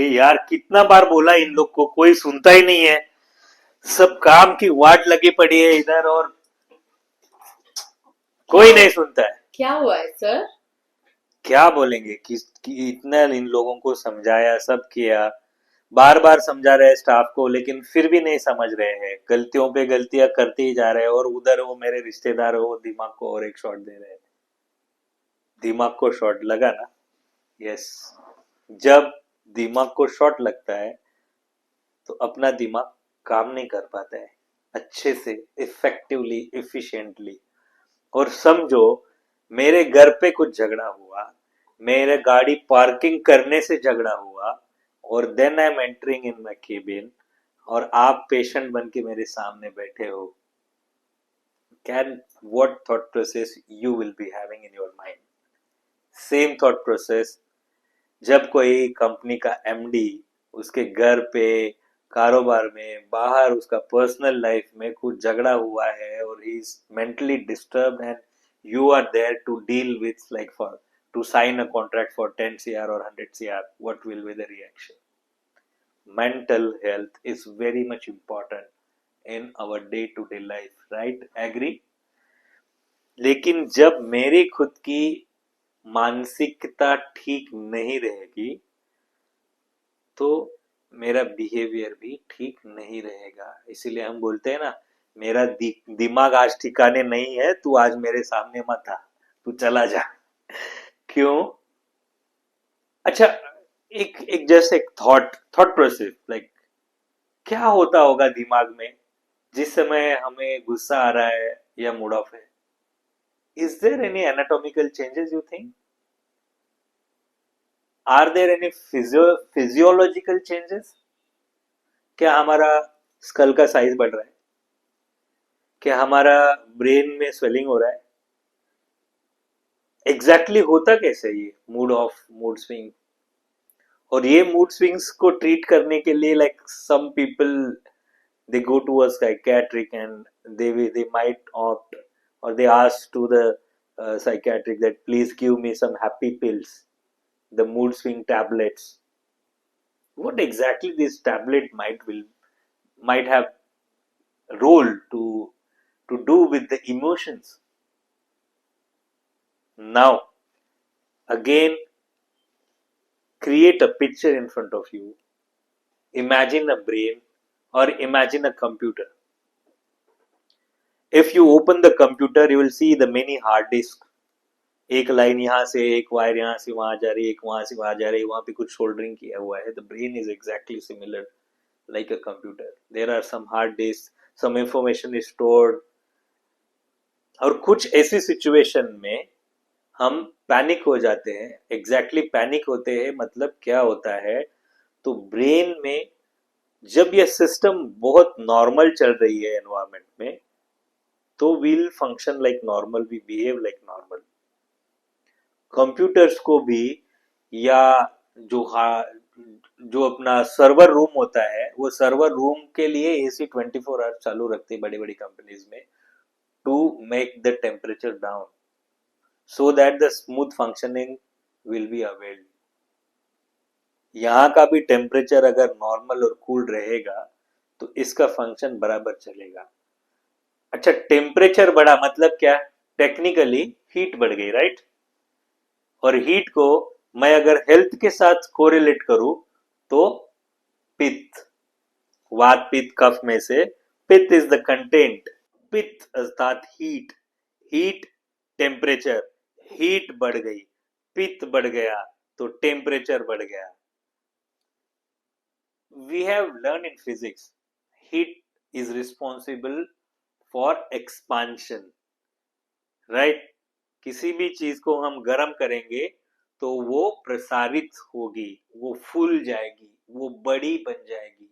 अरे यार कितना बार बोला इन लोग को, कोई सुनता ही नहीं है। सब काम की वाट लगी पड़ी है इधर, और कोई नहीं सुनता है। क्या हुआ है सर? क्या बोलेंगे कि इतना इन लोगों को समझाया, सब किया, बार बार समझा रहे हैं स्टाफ को, लेकिन फिर भी नहीं समझ रहे हैं। गलतियों पे गलतियां करते ही जा रहे हैं, और उधर वो मेरे रिश्तेदार वो दिमाग को और एक शॉट दे रहे हैं। दिमाग को शॉट लगा ना? यस। जब दिमाग को शॉट लगता है तो अपना दिमाग काम नहीं कर पाता है अच्छे से, इफेक्टिवली, इफिशिएंटली। और समझो, मेरे घर पे कुछ झगड़ा हुआ, मेरे गाड़ी पार्किंग करने से झगड़ा हुआ, और then I am entering in my cabin, और आप पेशेंट बन के मेरे सामने बैठे हो। Can what thought process you will be having in your mind? Same thought process जब कोई कंपनी का एमडी उसके घर पे, कारोबार में, बाहर उसका पर्सनल लाइफ में कुछ झगड़ा हुआ है, और he is mentally disturbed, and you are there to deal with, like for to sign a contract for 10 CR or 100 CR, what will be the reaction? Mental health is very much important in our day to day life, right? Agree? लेकिन जब मेरी खुद की मानसिकता ठीक नहीं रहेगी तो मेरा बिहेवियर भी ठीक नहीं रहेगा। इसीलिए हम बोलते हैं ना, मेरा दिमाग आज ठिकाने नहीं है, तू आज मेरे सामने मत आ, तू चला जा। क्यों? अच्छा, एक एक जैसे एक थॉट प्रोसेस, लाइक क्या होता होगा दिमाग में जिस समय हमें गुस्सा आ रहा है या मूड ऑफ है? Is there any anatomical changes you think? Are there any physiological changes? क्या हमारा स्कल का साइज बढ़ रहा है? क्या हमारा ब्रेन में स्वेलिंग हो रहा है? एग्जैक्टली होता कैसे ये मूड ऑफ, मूड स्विंग? और ये मूड स्विंग्स को ट्रीट करने के लिए, like some people, they go to a psychiatric, and they might opt, or they ask to the psychiatric that please give me some happy pills, the mood swing tablets. What exactly this tablet might have role to do with the emotions? Now again, create a picture in front of you. Imagine a brain, or imagine a computer. If you open the computer, you will see the many hard disks. एक line यहाँ से, एक wire यहाँ से वहां जा रही है, एक वहां से वहां जा रही है, वहां पे कुछ सोल्डरिंग किया हुआ है। The brain is exactly similar like a computer. There are some hard disk, some information is stored. और कुछ ऐसी सिचुएशन में हम पैनिक हो जाते हैं। एग्जैक्टली पैनिक होते हैं मतलब क्या होता है? तो ब्रेन में जब यह सिस्टम बहुत नॉर्मल चल रही है एनवायरमेंट में, तो will function like normal, we behave like normal. Computers को भी, या जो जो अपना सर्वर रूम होता है, वो सर्वर रूम के लिए एसी 24 आवर्स चालू रखते हैं बड़ी बड़ी कंपनीज में, to make the temperature down, so that the smooth functioning will be availed. यहाँ का भी टेम्परेचर अगर नॉर्मल और कूल रहेगा तो इसका फंक्शन बराबर चलेगा। अच्छा, टेम्परेचर बढ़ा मतलब क्या? टेक्निकली हीट बढ़ गई, राइट? और हीट को मैं अगर हेल्थ के साथ कोरिलेट करूं तो पित्त, वात पित्त कफ में से पित्त इज द कंटेंट। पित्त अर्थात हीट, हीट टेम्परेचर, हीट बढ़ गई, पित्त बढ़ गया, तो टेम्परेचर बढ़ गया। We have learn in physics, heat is responsible for expansion, right? किसी भी चीज को हम गर्म करेंगे तो वो प्रसारित होगी, वो फूल जाएगी, वो बड़ी बन जाएगी।